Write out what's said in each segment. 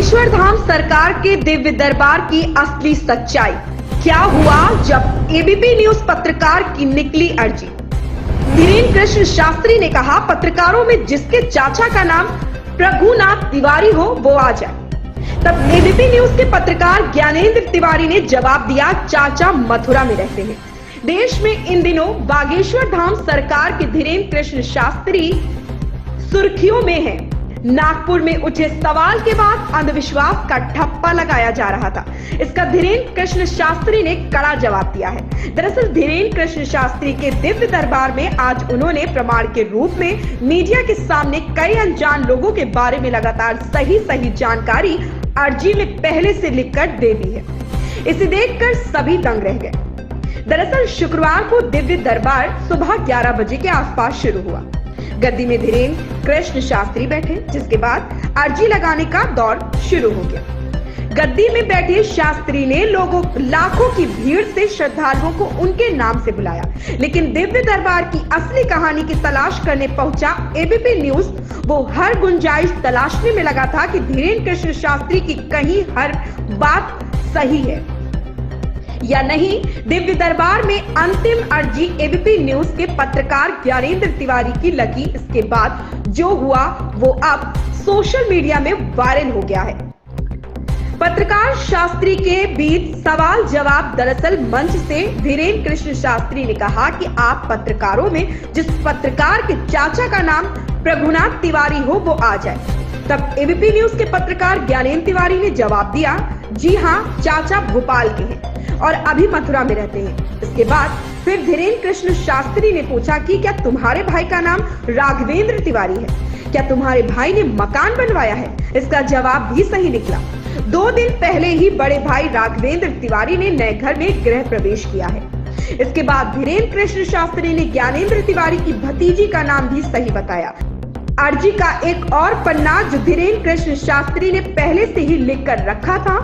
बागेश्वर धाम सरकार के दिव्य दरबार की असली सच्चाई। क्या हुआ जब एबीपी न्यूज पत्रकार की निकली अर्जी। धीरेन्द्र कृष्ण शास्त्री ने कहा, पत्रकारों में जिसके चाचा का नाम प्रभुनाथ तिवारी हो वो आ जाए। तब एबीपी न्यूज के पत्रकार ज्ञानेंद्र तिवारी ने जवाब दिया, चाचा मथुरा में रहते हैं। देश में इन दिनों बागेश्वर धाम सरकार के धीरेन्द्र कृष्ण शास्त्री सुर्खियों में है। नागपुर में उठे सवाल के बाद अंधविश्वास का ठप्पा लगाया जा रहा था। इसका धीरेन्द्र कृष्ण शास्त्री ने कड़ा जवाब दिया है। दरअसल धीरेन्द्र कृष्ण शास्त्री के दिव्य दरबार में आज उन्होंने प्रमाण के रूप में मीडिया के सामने कई अनजान लोगों के बारे में लगातार सही जानकारी अर्जी में पहले से लिखकर दे दी है। इसे देखकर सभी दंग रह गए। दरअसल शुक्रवार को दिव्य दरबार सुबह 11 बजे के आसपास शुरू हुआ। गद्दी में धीरेन्द्र कृष्ण शास्त्री बैठे, जिसके बाद अर्जी लगाने का दौर शुरू हो गया। गद्दी में बैठे शास्त्री ने लाखों की भीड़ से श्रद्धालुओं को उनके नाम से बुलाया, लेकिन दिव्य दरबार की असली कहानी की तलाश करने पहुंचा एबीपी न्यूज वो हर गुंजाइश तलाशने में लगा था कि धीरेन्द्र कृष्ण शास्त्री की कहीं हर बात सही है या नहीं। दिव्य दरबार में अंतिम अर्जी एबीपी न्यूज के पत्रकार ज्ञानेंद्र तिवारी की लगी। इसके बाद जो हुआ वो अब सोशल मीडिया में वायरल हो गया है। पत्रकार शास्त्री के बीच सवाल जवाब। दरअसल मंच से धीरेन्द्र कृष्ण शास्त्री ने कहा कि आप पत्रकारों में जिस पत्रकार के चाचा का नाम प्रभुनाथ तिवारी हो वो आ जाए। तब एबीपी न्यूज के पत्रकार ज्ञानेंद्र तिवारी ने जवाब दिया, जी हाँ, चाचा भोपाल के हैं और अभी मथुरा में रहते हैं। इसके बाद फिर धीरेन्द्र कृष्ण शास्त्री ने पूछा कि क्या तुम्हारे भाई का नाम राघवेंद्र तिवारी है? क्या तुम्हारे भाई ने मकान बनवाया है? इसका जवाब भी सही निकला। 2 दिन पहले ही बड़े भाई राघवेंद्र तिवारी ने नए घर में गृह प्रवेश किया है। इसके बाद धीरेन्द्र कृष्ण शास्त्री ने ज्ञानेंद्र तिवारी की भतीजी का नाम भी सही बताया। अर्जी का एक और पन्ना जो धीरेन्द्र कृष्ण शास्त्री ने पहले से ही लिख कर रखा था।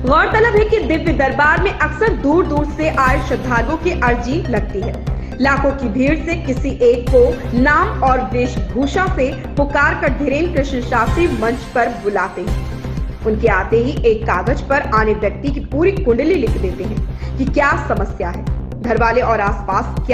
गौरतलब है कि दिव्य दरबार में अक्सर दूर दूर से आए श्रद्धालुओं की अर्जी लगती है। लाखों की भीड़ से किसी एक को नाम और वेशभूषा से पुकार कर धीरेन्द्र कृष्ण शास्त्री मंच पर बुलाते हैं। उनके आते ही एक कागज पर आने व्यक्ति की पूरी कुंडली लिख देते हैं कि क्या समस्या है, घर वाले और आसपास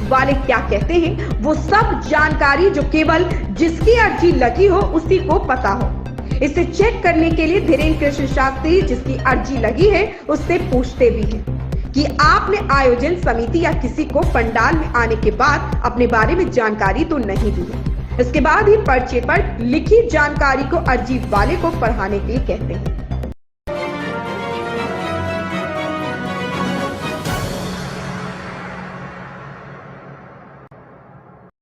वाले क्या कहते हैं। वो सब जानकारी जो केवल जिसकी अर्जी लगी हो उसी को पता हो। इसे चेक करने के लिए धीरेन्द्र कृष्ण शास्त्री जिसकी अर्जी लगी है उससे पूछते भी हैं कि आपने आयोजन समिति या किसी को पंडाल में आने के बाद अपने बारे में जानकारी तो नहीं दी है। इसके बाद ही पर्चे पर लिखी जानकारी को अर्जी वाले को पढ़ाने के लिए कहते हैं।